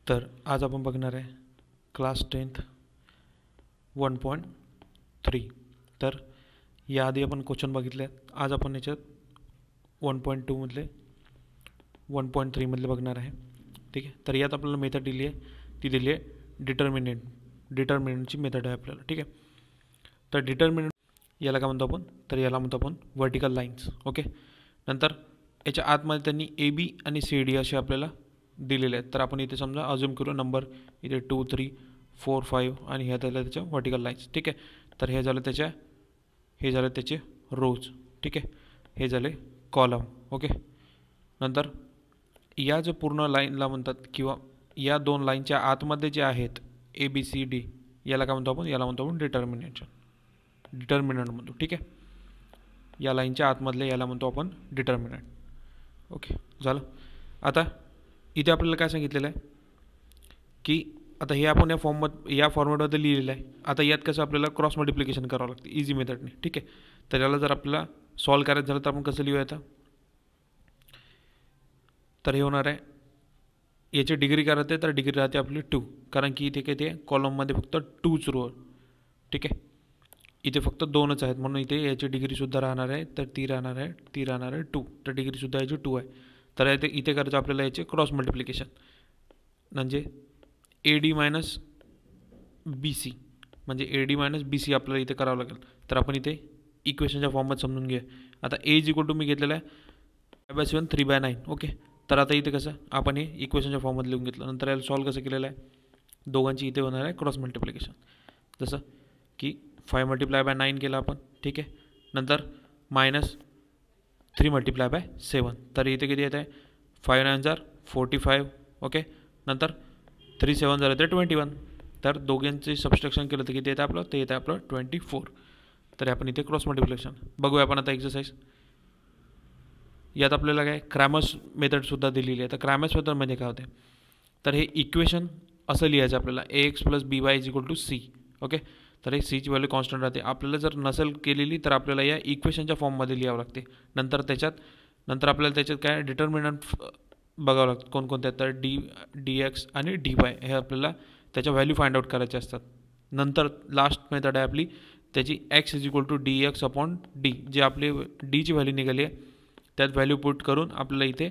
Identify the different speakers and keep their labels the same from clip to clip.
Speaker 1: तर आज आपण बघणार आहे क्लास 10th 1.3. तर याआधी आपण क्वेश्चन बघितले. आज आपण याच्यात 1.2 मधले 1.3 मधले बघणार आहे. ठीक आहे. तर यात आपल्याला मेथड दिली आहे, ती दिली आहे डिटर्मिनंटची मेथड आहे आपल्याला. ठीक आहे. तर डिटर्मिनंट याला काय म्हणतो आपण, तर याला म्हणतो आपण वर्टिकल लाईन्स. ओके. नंतर याच्या आतमध्ये त्यांनी ए बी आणि सी डी असे आपल्याला दिलेले आहेत. तर आपण इथे समजा अज्युम करू नंबर इथे 2 3 4 5 आणि ह्या झाल्या त्याच्या वर्टिकल लाईन्स. ठीक आहे. तर हे झालं त्याचे रोज. ठीक आहे. हे झाले कॉलम. ओके. नंतर या जो पूर्ण लाईनला म्हणतात किंवा या दोन लाईनच्या आतमध्ये जे आहेत ए बी सी डी, याला काय म्हणतो आपण, याला म्हणतो आपण डिटर्मिनंट म्हणतो. ठीक आहे. या लाईनच्या आतमधले याला म्हणतो आपण डिटर्मिनंट. ओके. झालं. आता इथे आपल्याला काय सांगितलेलं आहे की आता हे आपण या फॉर्मॅटमध्ये लिहिलेलं आहे. आता यात कसं आपल्याला क्रॉस मल्टिप्लिकेशन करावं लागतं इझी मेथडने. ठीक आहे. तर याला जर आपल्याला सॉल्व करायचं झालं तर आपण कसं लिहूया आता, तर हे होणार आहे याची डिग्री काय राहते, तर डिग्री राहते आपली 2, कारण की इथे काय ते कॉलममध्ये फक्त 2च रो. ठीक आहे. इथे फक्त 2च आहेत म्हणून इथे याची डिग्रीसुद्धा राहणार आहे, तर ती राहणार आहे 2. तर डिग्रीसुद्धा याची 2 आहे. तर इथे करायचं आपल्याला याचे क्रॉस मल्टिप्लिकेशन, म्हणजे A D minus B C, म्हणजे A D minus B C आपल्याला इथे करावं लागेल. तर आपण इथे इक्वेशनच्या फॉर्ममध्ये समजून घेऊया. आता ए इज इक्वल टू मी घेतलेला आहे 5/7 3/9. ओके. तर आता इथे कसं आपण हे इक्वेशनच्या फॉर्ममध्ये लिहून घेतलं. नंतर याला सॉल्व कसं केलेलं आहे, दोघांची इथे होणार आहे क्रॉस मल्टिप्लिकेशन, जसं की 5 × 9 केलं आपण. ठीक आहे. नंतर मायनस 3 × 7, तर इथे किती येत आहे 5 9 जार 45. ओके. नंतर 3 7 झालं तर 21. तर दोघांचे सबस्ट्रक्शन केलं तर किती येतं आपलं, ते येतं आपलं 24. तर आपण इथे क्रॉस मल्टिप्लिकेशन बघूया आपण आता एक्सरसाइज. यात आपल्याला काय क्रॅमर्स मेथडसुद्धा दिलेली आहे. तर क्रॅमर्स मेथडमध्ये काय होते, तर हे इक्वेशन असं लिहायचं आपल्याला A X plus B Y is equal to C. Okay. तर हे सीची व्हॅल्यू कॉन्स्टंट राहते. आपल्याला जर नसेल केलेली तर आपल्याला या इक्वेशनच्या फॉर्ममध्ये लिहावं लागते. नंतर आपल्याला त्याच्यात काय डिटर्मिनंट बघावं लागतं कोणकोणत्या, तर डी एक्स आणि डी वाय हे आपल्याला त्याच्या व्हॅल्यू फाइंड आउट करायचे असतात. नंतर लास्ट मेथड आहे आपली त्याची X is equal to D X upon D, जे आपली डीची व्हॅल्यू निघाली आहे त्यात व्हॅल्यू पुट करून आपल्याला इथे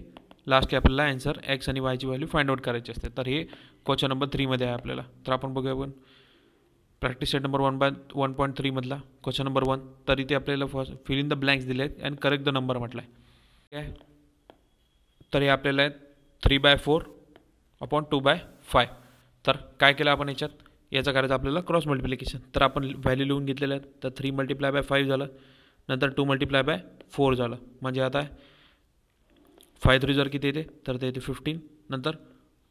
Speaker 1: लास्ट आपल्याला आन्सर एक्स आणि वायची व्हॅल्यू फाइंड आउट करायची असते. तर हे क्वेश्चन नंबर 3 आहे आपल्याला. तर आपण बघूया आपण प्रॅक्टिस सेट नंबर 1.3 मधला क्वेश्चन नंबर 1. तर इथे आपल्याला first fill in the blanks दिले आहेत अँड करेक्ट द नंबर म्हटलं आहे. ठीक आहे. तर हे आपल्याला आहे 3/4 अपॉन 2/5. तर काय केलं आपण याचं करायचं आपल्याला क्रॉस मल्टिप्लिकेशन. तर आपण व्हॅल्यू लिहून घेतलेल्या आहेत. तर 3 × 5 झालं, नंतर 2 × 4 झालं, म्हणजे आता 5 3 जर किती येते, तर ते येते 15. नंतर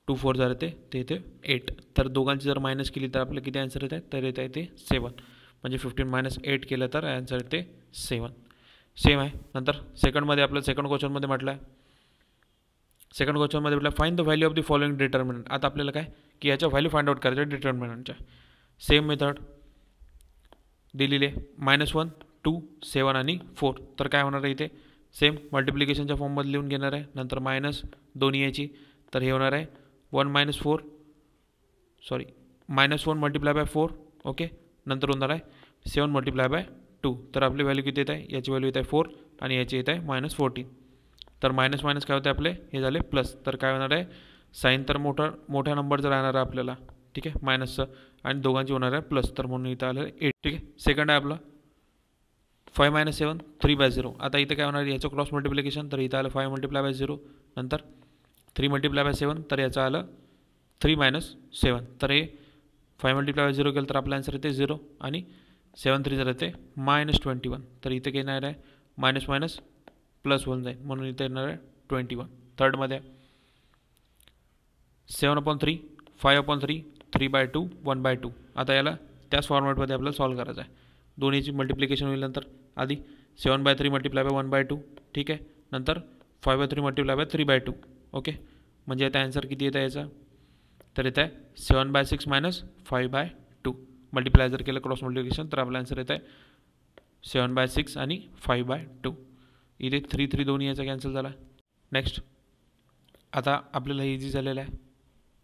Speaker 1: 2 4 जर येते ते येते 8. तर दोघांची जर मायनस केली तर आपल्याला किती आन्सर येत आहे, तर येत आहे ते 7. म्हणजे 15 - 8 केलं तर आन्सर येते 7. सेम आहे. नंतर सेकंडमध्ये आपलं सेकंड क्वेश्चनमध्ये म्हटलं find the value of the following determinant. आता आपल्याला काय की याच्या व्हॅल्यू फाइंड आउट करायच्या डिटर्मिनंटच्या. सेम मेथड दिलेली आहे -1 2 7 आणि 4. तर काय होणार आहे इथे सेम मल्टिप्लिकेशनच्या फॉर्ममध्ये लिहून घेणार आहे. नंतर मायनस दोन्ही याची, तर हे होणार आहे -1 × 4. ओके. नंतर होणार आहे 7 × 2. तर आपली व्हॅल्यू किती येत आहे, याची व्हॅल्यू येत आहे 4 आणि याची येत आहे -14. तर मायनस मायनस काय होते आपले, हे झाले प्लस. तर काय होणार आहे साईन तर मोठ्या नंबरचं राहणार आहे आपल्याला. ठीक आहे, मायनसचं, आणि दोघांची होणार आहे प्लस. तर म्हणून इथं आलं 8. ठीक आहे. सेकंड आहे आपलं 5 - 7 3/0. आता इथं काय होणार याचं क्रॉस मल्टिप्लिकेशन. तर इथं आलं 5 × 0, नंतर 3 × 7, तर याचं आलं 3 - 7. तर हे 5 × 0 केलं तर आपला आन्सर येते 0 आणि 7 3 जर येते -21. तर इथे काय येणार आहे मायनस मायनस प्लस होऊन जाईल, म्हणून इथे येणार आहे 21. थर्डमध्ये 7/3 5/3 3/2 1/2. आता याला त्याच फॉर्मॅटमध्ये आपल्याला सॉल्व करायचं आहे. दोन्हीची मल्टिप्लिकेशन होईल. नंतर आधी 7/3 × 1/2. ठीक आहे. नंतर 5/3 × 3/2. ओके. म्हणजे आता आन्सर किती येतं याचा, तर येत आहे 7/6 - 5/2. मल्टिप्लाय जर केलं क्रॉस मल्टिप्लिकेशन तर आपला आन्सर येत आहे 7/6 आणि 5/2. इथे 3 3 दोन्ही याचा कॅन्सल झाला. नेक्स्ट आता आपल्याला इझी झालेलं आहे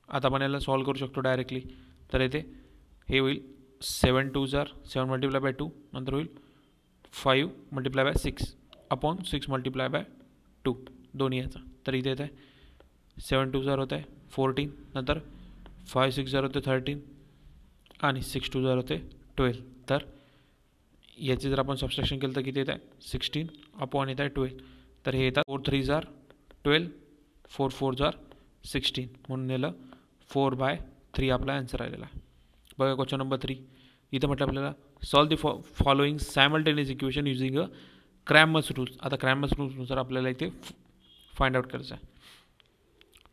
Speaker 1: आता आपण याला सॉल्व करू शकतो डायरेक्टली. तर येथे हे होईल 7 2 7 मल्टिप्लाय बाय 2, नंतर होईल 5 multiply by 6 upon 6 multiply by 2 दोन्ही याचा. तर इथे येत आहे 7 2 होत आहे 14, नंतर 5 6 होते 13 आणि 6 2 होते 12. तर याचे जर आपण सबस्ट्रॅक्शन केलं तर किती येत आहे 16 अपॉन येत आहे 12. तर हे येतात 4 3 12, 4 4 16, म्हणून याला 4/3 आपला आन्सर आलेला आहे. बघा क्वेश्चन नंबर 3. इथं म्हटलं आपल्याला solve the following simultaneous equation using a Cramer's rules. आता क्रॅमर्स रूल्सनुसार आपल्याला इथे फाइंड आउट करायचं आहे.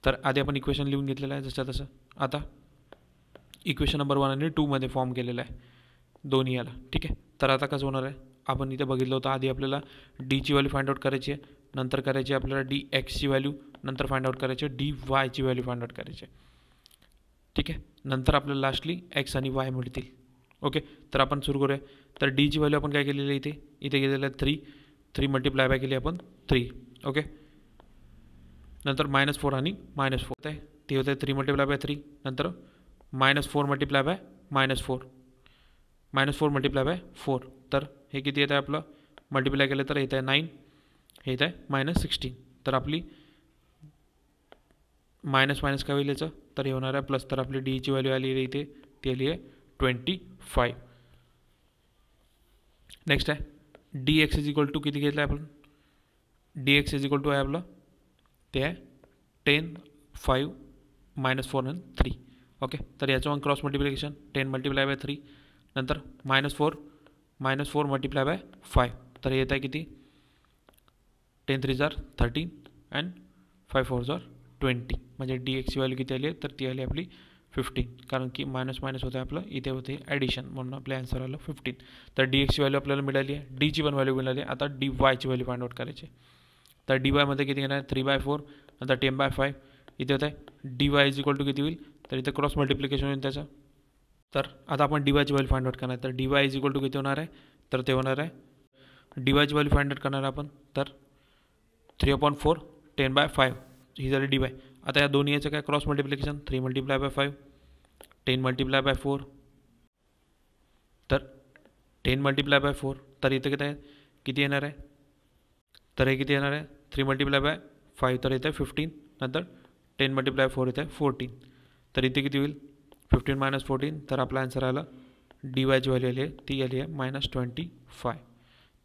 Speaker 1: तर आधी आपण इक्वेशन लिहून घेतलेलं आहे जसं तसं. आता इक्वेशन नंबर 1 आणि 2 मध्ये फॉर्म केलेलं आहे दोन्ही याला. ठीक आहे. तर आता कसं होणार आहे, आपण इथे बघितलं होतं आधी आपल्याला डीची व्हॅल्यू फाइंड आउट करायची आहे, नंतर करायची आपल्याला डी एक्सची व्हॅल्यू, नंतर फाइंड आउट करायची डी वायची व्हॅल्यू फाइंड आउट करायची आहे. ठीक आहे. नंतर आपल्याला लास्टली एक्स आणि वाय मिळतील. ओके. तर आपण सुरू करूया. तर डीची व्हॅल्यू आपण काय केलेली आहे इथे गेलेलं आहे 3 मल्टिप्लाय बाय केली आपण 3. ओके. नंतर -4 आणि -4 आहे ते होतं 3 मल्टिप्लाय बाय 3, नंतर -4 मल्टिप्लाय बाय -4 मल्टिप्लाय बाय 4. तर हे किती येत आहे आपलं मल्टिप्लाय केलं तर येत आहे 9, हे येत आहे -16. तर आपली मायनस काय होईल याचं, तर हे होणार आहे प्लस. तर आपली डीची व्हॅल्यू आली आहे इथे, ती आली आहे 25. नेक्स्ट आहे D X is equal to किती घेतलं आहे आपण, D X is equal to आहे आपलं ते आहे 10 5 -4 आणि 3. ओके. तर याचं क्रॉस मल्टिप्लिकेशन 10 मल्टिप्लाय बाय 3, नंतर -4 मल्टिप्लाय बाय 5. तर हे येत आहे किती 10 3 13 अँड 5 4 20. म्हणजे डी एक्सची व्हॅल्यू किती आली आहे, तर ती आली आपली 15. कारण की मायनस होतं आपलं, इथे होते ॲडिशन, म्हणून आपलं आन्सर आलं 15. तर डी एक्सची व्हॅल्यू आपल्याला मिळाली आहे, डीची पण व्हॅल्यू मिळाली आहे. आता डी वायची व्हॅल्यू फाइंड आउट करायची. तर डी वायमध्ये किती येणार आहे 3/4, नंतर 10/5. इथे होत आहे D Y is equal to किती होईल, तर इथे क्रॉस मल्टिप्लिकेशन होईल त्याचं. तर आता आपण डी वायची व्हॅल्यू फाइंड आउट करणार आहे. तर D Y is equal to किती होणार आहे, तर ते होणार आहे डी वायची व्हॅल्यू फाइंड आउट करणार आपण. तर 3/4 10/5 ही झाली डी वाय. आता या दोन्ही याचं काय cross multiplication 3 multiply by 5 10 multiply by 4. तर 10 मल्टिप्लाय बाय 4, तर इथं किती येणार आहे, तर हे किती येणार आहे 3 मल्टिप्लाय बाय 5, तर इथे 15, नंतर 10 मल्टिप्लाय 4 इथे 14. तर इथे किती होईल 15 - 14. तर आपला आन्सर आला डी वायची व्हॅल्यू आली आहे, ती आली आहे -25.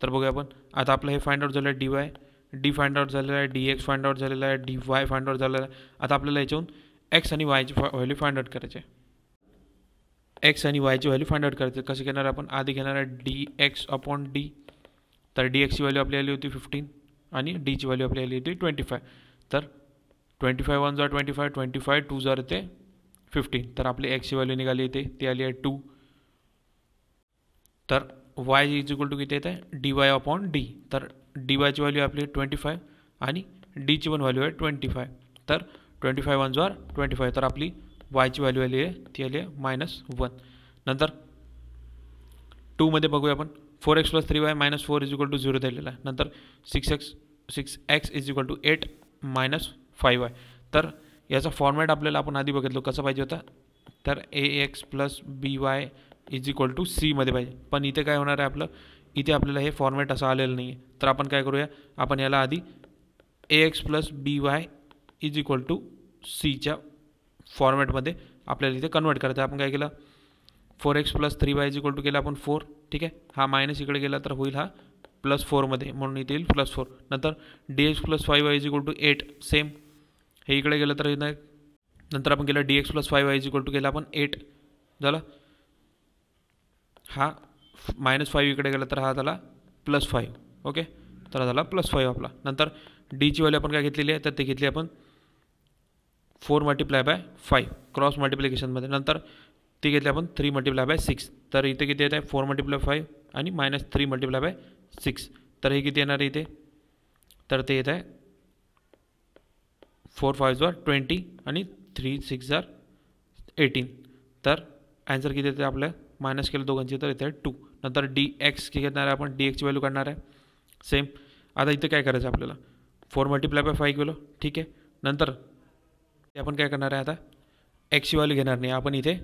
Speaker 1: तर बघूया आपण आता आपलं हे फाइंड आउट झालं आहे D Y, D find out झालेला आहे, डी एक्स फाइंड आउट झालेला आहे, डी वाय फाइंड आउट झालेला आहे. आता आपल्याला याच्याहून एक्स आणि वायची व्हॅल्यू फाइंड आउट करायची आहे. एक्स आणि वायची व्हॅल्यू फाइंड आउट करायची कशी घेणार आपण, आधी घेणार आहे डी एक्स अपॉन डी. तर डी एक्सची व्हॅल्यू आपली आली होती 15 आणि डीची व्हॅल्यू आपली आली होती 25. तर 25 1 25, 25 2 येते 15. तर आपली एक्सची व्हॅल्यू निघाली येते, ती आली आहे 2. तर वाय इज इक्वल टू किती येते डी वाय अपॉन डी. तर डी वायची व्हॅल्यू आपली 25 आणि डीची पण व्हॅल्यू आहे 25. तर 25 1 25. तर आपली वायची व्हॅल्यू आली आहे, ती आली आहे -1. नंतर 2 मध्ये बघूया आपण 4x + 3y - 4 is equal to 0 दिलेला आहे. नंतर 6x is equal to 8 - 5y. तर याचा फॉर्मॅट आपल्याला आपण आधी बघितलो कसं पाहिजे होता, तर ax + by is equal to c मध्ये पाहिजे. पण इथे काय होणार आहे आपलं, इथे आपल्याला हे फॉर्मॅट असं आलेलं नाही आहे. तर आपण काय करूया, आपण याला आधी ax + by is equal to cच्या फॉर्मॅटमध्ये आपल्याला इथे कन्वर्ट करायचं आहे. आपण काय केलं 4x + 3y is equal to केला आपण 4. ठीक आहे. हा मायनस इकडे गेला तर होईल हा +4 मध्ये, म्हणून इथे येईल +4. नंतर dx + 5y is equal to 8. Same हे इकडे गेलं तर नंतर आपण केलं dx + 5y is equal to केला आपण 8 झालं. हा -5 इकडे गेला तर हा झाला +5. ओके. तर हा झाला +5 आपला. नंतर डीची व्हॅल्यू आपण काय घेतलेली आहे, तर ते घेतली आपण 4 मल्टिप्लाय बाय 5 क्रॉस मल्टिप्लिकेशनमध्ये. नंतर ती घेतली आपण 3 मल्टिप्लाय बाय 6. तर इथे किती येत आहे 4 मल्टिप्लाय 5 आणि -3 मल्टिप्लाय बाय 6. तर हे किती येणार आहे इथे, तर ते येत आहे 4 5 20 आणि 3 6 18. तर ॲन्सर किती येते आपल्या मायनस केलं दोघांची, तर इथे 2. नंतर डी एक्स घेणार आहे आपण, डी एक्सची व्हॅल्यू काढणार आहे सेम. आता इथे काय करायचं आपल्याला 4 मल्टिप्लाय बाय 5 केलं. ठीक आहे. नंतर आपण काय करणार आहे आता एक्सची व्हॅल्यू घेणार नाही, आपण इथे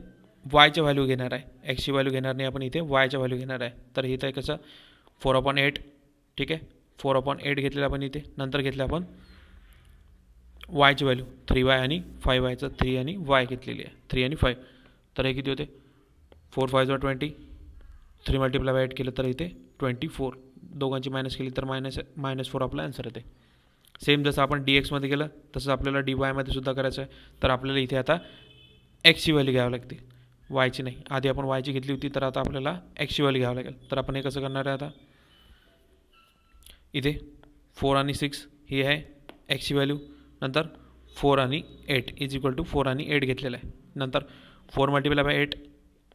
Speaker 1: वायची व्हॅल्यू घेणार आहे. एक्सची व्हॅल्यू घेणार नाही, आपण इथे वायच्या व्हॅल्यू घेणार आहे. तर इथं आहे कसं 4/8. ठीक आहे, 4/8 घेतलेलं आपण इथे. नंतर घेतलं आपण वायची व्हॅल्यू 3y आणि 5yचं 3 आणि y घेतलेली आहे, 3 आणि 5. तर हे किती होते 4 5 20. 3 मल्टिप्लाय बाय 8 केलं तर इथे 24. दोघांची मायनस केली तर -4 आपला आन्सर येते. सेम जसं आपण dxमध्ये केलं तसं आपल्याला dy सुद्धा करायचं आहे. तर आपल्याला इथे आता एक्सची व्हॅल्यू घ्यावी लागते, वायची नाही. आधी आपण वायची घेतली होती, तर आता आपल्याला एक्सची व्हॅल्यू घ्यावं लागेल. तर आपण हे कसं करणार आहे, आता इथे 4 आणि 6 ही आहे एक्सची व्हॅल्यू. नंतर 4 आणि 8 इज इक्वल टू 4 आणि 8 घेतलेलं आहे. नंतर 4 मल्टिप्लाय बाय 8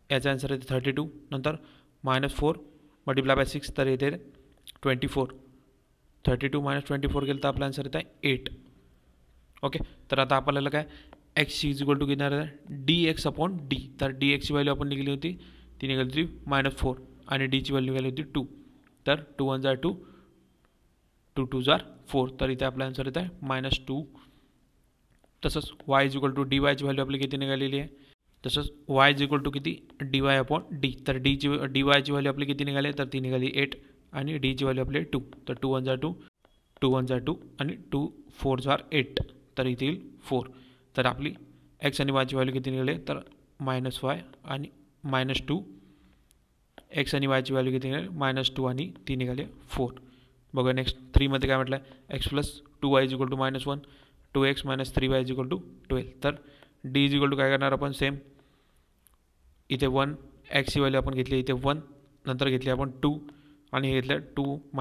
Speaker 1: याचा आन्सर येते 32. नंतर -4 मल्टिप्लाय बाय 6 तर येते 24. 32 - 24 केलं तर आपला आन्सर येत आहे 8. ओके, तर आता आपल्याला काय एक्सची इज इक्वल टू घेणार आहे dx/d. तर dxची व्हॅल्यू आपण निघाली होती, ती निघाली होती -4 आणि डीची व्हॅल्यू निघाली होती 2. तर 2 1 जार 2, 2 2 जार 4. तर इथे आपला आन्सर येत आहे -2. तसंच y is equal to dy ची व्हॅल्यू आपली किती निघालेली आहे, तसंच y इज इक्वल टू किती dy/d. तर dy ची व्हॅल्यू आपली किती निघाली, तर ती निघाली 8 आणि d ची व्हॅल्यू आपली 2. तर 2 1 जार 2, 2 1 जार 2 आणि 2 4 जार 8. तर इथे येईल 4. तर आपली x आणि y ची व्हॅल्यू किती निघाली, तर -y आणि -2. x आणि y ची व्हॅल्यू किती निघाली, -2 आणि ती निघाली 4. बघा नेक्स्ट 3 मध्ये काय म्हटलं आहे, x + 2y is equal to -1, 2x - 3y is equal to 12. तर d इज इक्वल टू काय करणार आपण, सेम इथे 1 एक्सची व्हॅल्यू आपण घेतली इथे 1, नंतर घेतली आपण 2 आणि हे घेतलं 2 -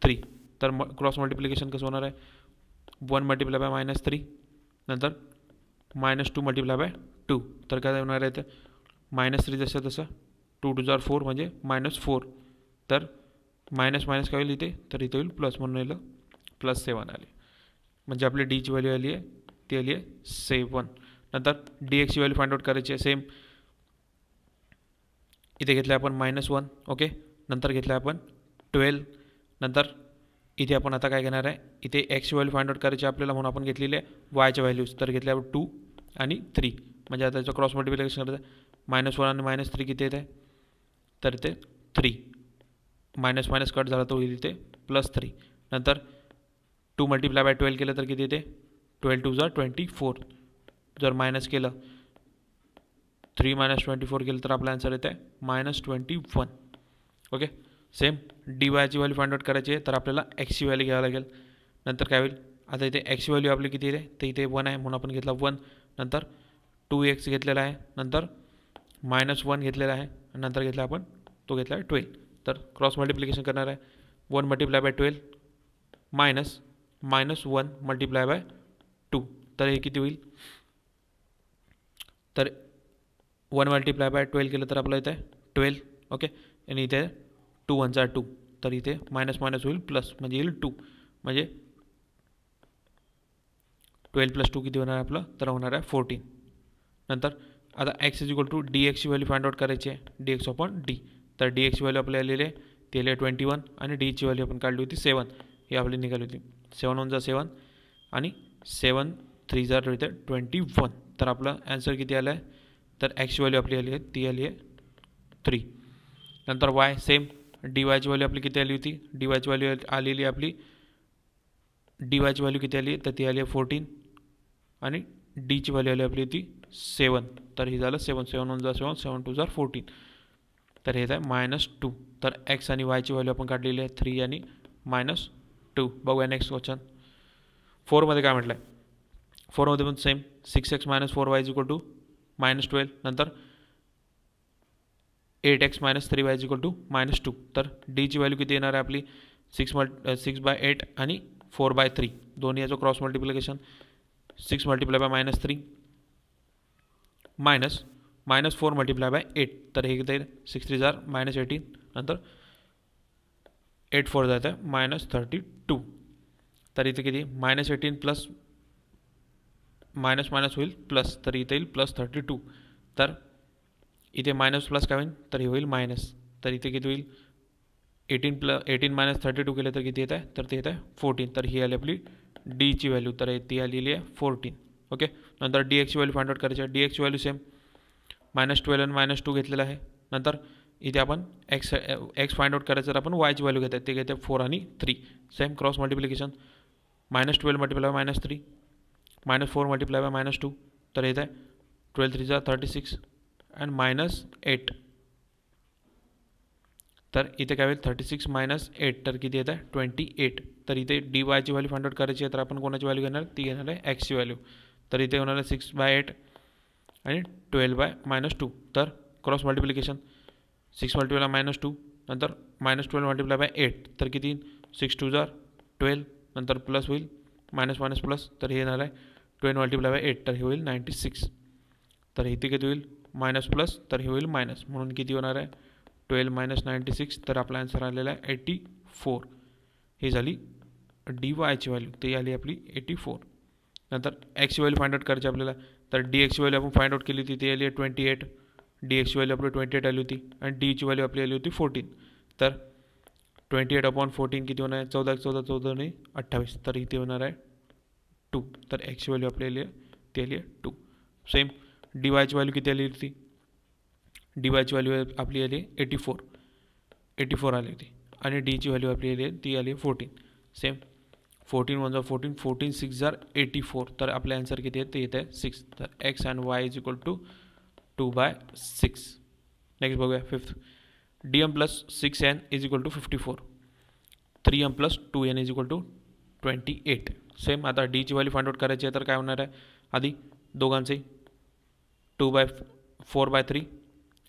Speaker 1: 3. तर क्रॉस मल्टिप्लिकेशन कसं होणार आहे, 1 मल्टिप्लाय बाय -3 नंतर -2 मल्टिप्लाय बाय 2. तर काय होणार आहे, तर -3 जसं तसं 2 2 जार 4 म्हणजे -4. तर मायनस काय होईल इथे, तर इथे होईल प्लस, म्हणून येईल +7 आले. म्हणजे आपली डीची व्हॅल्यू आली आहे, ती आली आहे 7. नंतर dxची व्हॅल्यू फाइंड आउट करायची आहे. सेम इथे घेतलं आपण -1. ओके, नंतर घेतलं आपण 12. नंतर इथे आपण आता काय घेणार आहे, इथे एक्सची व्हॅल्यू फाइंड आउट करायची आपल्याला, म्हणून आपण घेतलेली आहे वायच्या व्हॅल्यूज. तर घेतल्या आपण 2 आणि 3. म्हणजे आता त्याचं क्रॉस मल्टिप्लिकेशन करायचं आहे. -1 आणि -3 किती येते, तर इथे 3. मायनस कट झाला तो होईल इथे +3. नंतर 2 मल्टिप्लाय बाय 12 केलं तर किती येते, 12 2 जार 24. जर मायनस केलं 3 - 24 केलं तर आपला आन्सर येत आहे -21. ओके, सेम dy ची व्हॅल्यू फाइंड आउट करायची आहे, तर आपल्याला एक्सची व्हॅल्यू घ्यावी लागेल. नंतर काय होईल, आता इथे एक्सची व्हॅल्यू आपली किती आहे, तर इथे 1 आहे, म्हणून आपण घेतला 1. नंतर 2x घेतलेला आहे, नंतर -1 घेतलेला आहे, नंतर घेतला आपण तो घेतला आहे 12. तर क्रॉस मल्टिप्लिकेशन करणार आहे, 1 मल्टिप्लाय बाय 12 -1 मल्टिप्लाय बाय 2. तर हे किती होईल, तर 1 मल्टिप्लाय बाय 12 केलं तर आपलं इथे 12. ओके, आणि इथे 2 1 जार 2. तर इथे मायनस होईल प्लस, म्हणजे येईल 2. म्हणजे 12 + 2 किती होणार आहे आपलं, तर होणार आहे 14. नंतर आता x इज इक्वल टू dxची व्हॅल्यू फाइंड आउट करायची आहे, dx/d. तर dxची व्हॅल्यू आपल्याला आलेली आहे, ती आली आहे 21 आणि डीची व्हॅल्यू आपण काढली होती 7. ही आपली निघाली होती 7 1 जार 7 आणि 7 3 जार 21. तर आपलं आन्सर किती आलं आहे, तर एक्सची व्हॅल्यू आपली आली आहे, ती आली आहे 3. नंतर y सेम dy ची व्हॅल्यू आपली किती आली होती, dy ची व्हॅल्यू आलेली आपली, dy ची व्हॅल्यू किती आली, तर ती आली आहे 14 आणि d ची व्हॅल्यू आली आपली होती 7. तर ही झालं 7 7 1 जार 7 7 2 जार 14. तर हे आहे -2. तर x आणि y ची व्हॅल्यू आपण काढलेली आहे 3 आणि -2. बघूया नेक्स्ट क्वेश्चन 4 मध्ये काय म्हटलं आहे. 4 मध्ये पण same 6x - 4y is equal to -12. नंतर 8x - 3y is equal to -2. तर d ची व्हॅल्यू किती येणार आहे आपली, 6/8 आणि 4/3. दोन्ही याचं cross multiplication, 6 multiply by -3 -4 multiply by 8. तर हे किती 6 3 जार -18. नंतर 8 4 जात आहे -32. तर इथे किती -18 प्लस मायनस होईल प्लस, तर इथे येईल +32. तर इथे मायनस प्लस काय होईल, तर हे होईल मायनस. तर इथे किती होईल, 18 - 32 केलं तर किती येत आहे, तर ते येत आहे 14. तर ही आली आपली डीची व्हॅल्यू, तर ती आलेली आहे 14. ओके, नंतर डी एक्सची व्हॅल्यू फाइंड आउट करायची आहे. डी एक्सची व्हॅल्यू सेम -12 आणि -2 घेतलेलं आहे. नंतर इथे आपण एक्स फाइंड आउट करायचं तर आपण वायची व्हॅल्यू घेत आहे, ते घेते 4 आणि 3. Same cross multiplication -12 multiply by -3 -4 multiply by -2 तर येत आहे 12 3 जा 36 अँड -8. तर इथे काय होईल 36 -8 तर किती येत आहे 28. तर इथे डी वायची व्हॅल्यू फाइंड आउट करायची आहे तर आपण कोणाची व्हॅल्यू घेणार, ती घेणार आहे एक्सची व्हॅल्यू. तर इथे होणार आहे 6/8 आणि 12 बाय -2. तर क्रॉस मल्टिप्लिकेशन 6 मल्टिप्लाय -2 नंतर -12 मल्टिप्लाय बाय 8 तर किती 6 2 जा 12 नंतर प्लस होईल मायनस मायनस प्लस तर हे येणार आहे 12 मल्टिप्लाय बाय 8 तर हे होईल 96. तर इथे किती होईल मायनस प्लस तर हे होईल मायनस, म्हणून किती होणार आहे 12 - 96. तर आपला आन्सर आलेला आहे 84. ही झाली डी वायची व्हॅल्यू, ती आली आपली 84. नंतर एक्सची व्हॅल्यू फाइंड आउट करायची आपल्याला. तर डी एक्सची व्हॅल्यू आपण फाइंड आउट केली होती, ती आली आहे 28. डी एक्सची व्हॅल्यू आपली 28 आली होती आणि डीची व्हॅल्यू आपली आली होती 14. तर 28/14 किती होणार आहे 14 14 14 आणि 28 तर इथे होणार आहे 2. तर एक्सची व्हॅल्यू आपली आली आहे ती आली आहे 2. सेम डी वायची व्हॅल्यू किती आली होती, डी वायची व्हॅल्यू आपली आली 84 आली होती आणि डीची व्हॅल्यू आपली आली ती आली 14. सेम 14 1 जा 14 14 6 जा 84 तर आपले आन्सर किती आहे ते येत आहे 6. तर X and Y is equal to 2/6. Next बघूया 5th. dm plus 6n is equal to 54. 3m plus 2n is equal to 28. Same आता डीची व्हॅल्यू फाइंड आउट करायची आहे तर काय होणार आहे आधी दोघांचे 2/4/3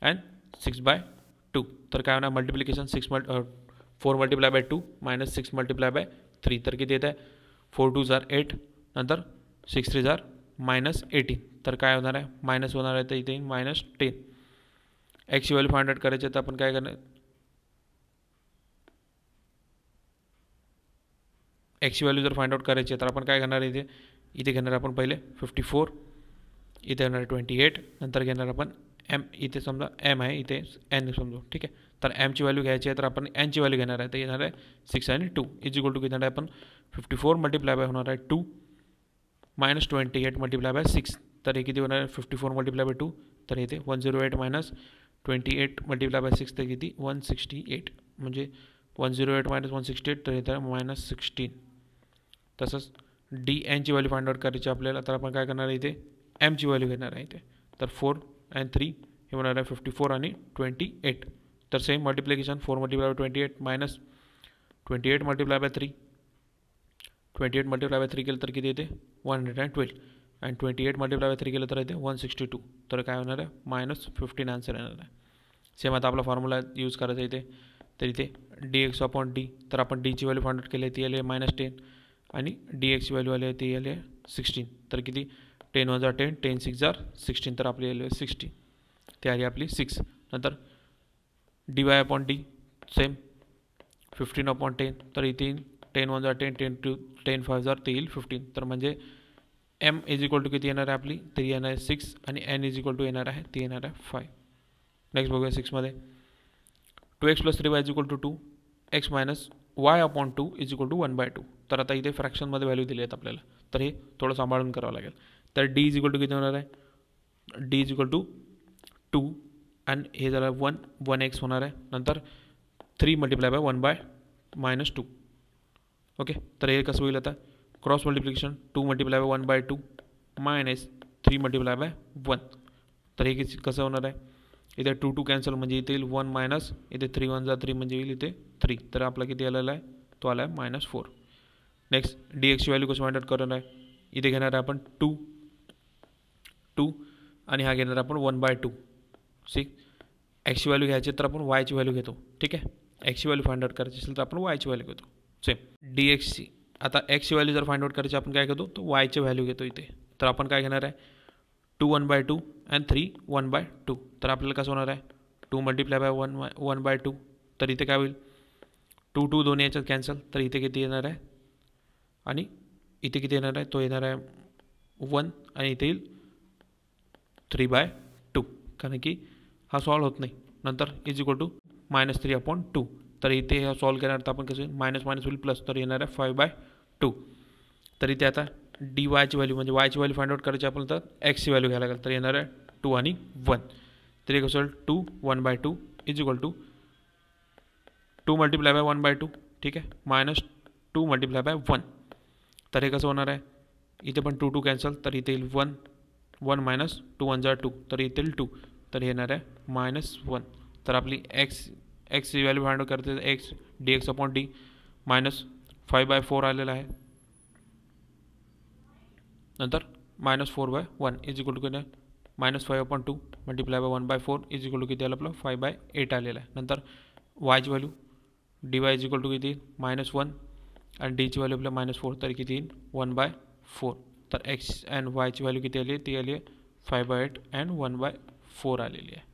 Speaker 1: अँड 6/2 तर काय होणार multiplication 4 multiply by 2 minus 6 multiply by 3 तर किती येत आहे 4 2 जार 8 नंतर 6 3 जार -18 तर काय होणार आहे मायनस होणार आहे तर इथे -10. एक्सची व्हॅल्यू फाइंड आउट करायची तर आपण काय करणार एक्सची व्हॅल्यू जर फाइंड आउट करायची तर आपण काय करणार इथे घेणार आपण पहिले 54 इथे घेणार 28 नंतर घेणार आपण एम इथे समजा एम आहे इथे एन समजू ठीक आहे. तर एमची व्हॅल्यू घ्यायची आहे तर आपण एनची व्हॅल्यू घेणार आहे तर येणार आहे 6 आणि 2 इज इक्वल टू घेणार आहे आपण 54 मल्टिप्लाय बाय होणार आहे 2 -28 मल्टिप्लाय बाय 6 तर हे किती होणार आहे 54 मल्टिप्लाय बाय 2 तर इथे 108 -28 मल्टिप्लाय बाय 6 तर किती 168 म्हणजे 108 - 168 तर इथे -16. तसंच डी एनची व्हॅल्यू फाइंड आउट करायची आपल्याला तर आपण काय करणार आहे इथे एमची व्हॅल्यू घेणार आहे इथे तर 4 आणि 3 हे होणार आहे 54 आणि 28. तर same multiplication 4 multiply by 28 minus 28 multiply by 3 28 multiply by 3 केलं तर किती येते 112 आणि 28 मल्टिप्लाय बाय 3 केलं तर येते 162 तर काय होणार आहे -15 आन्सर येणार आहे. सेम आता आपला फॉर्म्युला यूज करायचा इथे तर इथे dx अपॉन डी तर आपण डीची व्हॅल्यू फाइंड आउट केली ती आली आहे -10 आणि dxची व्हॅल्यू आली आहे ती आली आहे 16 तर किती 10 1 जा 10 10 6 जा 16 तर आपली आली आहे 16 ती आली आपली 6. नंतर dy अपॉन डी सेम 15/10 तर इथे 10 1 जा 10 10 5 जा ते येईल 15 तर म्हणजे m इज इक्वल टू किती येणार आहे आपली तरी येणार आहे 6 आणि n इज इक्वल टू येणार आहे ती येणार आहे 5. नेक्स्ट बघूया 6 मध्ये 2x + 3y is equal to 2 x minus y upon 2 is equal to 1/2 तर आता इथे फ्रॅक्शनमध्ये व्हॅल्यू दिली आहेत आपल्याला तर हे थोडं सांभाळून करावं लागेल. तर d इज इक्वल टू किती होणार आहे d इज इक्वल टू 2 आणि हे झालं 1x होणार आहे नंतर 3 मल्टिप्लाय बाय 1/-2 ओके. तर हे कसं होईल आता cross multiplication 2 multiply by 1/2 minus 3 multiply by 1 तर हे कसं होणार आहे इथे 2 2 कॅन्सल म्हणजे इथे येईल 1 मायनस इथे 3 1 जा 3 म्हणजे येईल इथे 3 तर आपला किती आलेला आहे तो आला आहे -4. नेक्स्ट डी एक्सची व्हॅल्यू कसं फाइंड आउट करणार आहे इथे घेणार आहे आपण 2 आणि हा घेणार आपण 1/2. एक्सची व्हॅल्यू घ्यायची तर आपण वायची व्हॅल्यू घेतो ठीक आहे. एक्सची व्हॅल्यू फाइंड आउट करायची असेल तर आपण वायची व्हॅल्यू घेतो सेम डी एक्सची. आता एक्सची व्हॅल्यू जर फाइंड आउट करायची आपण काय घेतो तो वायची व्हॅल्यू घेतो इथे तर आपण काय घेणार आहे 2 1/2 आणि 3 1/2 तर आपल्याला कसं होणार आहे 2 मल्टिप्लाय बाय 1/2 तर इथे काय होईल 2 2 दोन्ही याच्यात कॅन्सल तर इथे किती येणार आहे आणि इथे किती येणार आहे तो येणार आहे 1 आणि इथे येईल 3/2 कारण की हा सॉल्व होत नाही. नंतर इज इक्वल टू -3/2 तर इथे हा सॉल्व केल्यानंतर आपण कसं मायनस मायनस होईल प्लस तर येणार आहे 5/2 तर इथे आता डी वायची व्हॅल्यू म्हणजे वायची व्हॅल्यू फाइंड आउट करायची आपण तर एक्सची व्हॅल्यू घ्यायला लागेल. तर येणार आहे 2 आणि 1. तर एक असेल 2 1/2 is equal to 2 multiply by 1/2. ठीक आहे, मायनस 2 मल्टिप्लाय बाय 1. तर हे कसं होणार आहे, इथे पण 2 कॅन्सल, तर इथे येईल 1 1 मायनस 2 1 जा 2, तर इथे येईल 2. तर हे येणार आहे -1. तर आपली एक्सची व्हॅल्यू फाइंड आउट करते एक्स dx/d -5/4 आलेला आहे. नंतर -4/1 इज इक्वल टू किती, -5/2 multiply by 1/4 is equal to किती आलं आपलं 5/8 आलेलं आहे. नंतर वायची value dy is equal to किती -1 आणि डीची व्हॅल्यू आपल्या -4, तर किती येईल 1/4. तर एक्स अँड वायची व्हॅल्यू किती आली, ती आली आहे 5/8 अँड 1/4 आलेली आहे.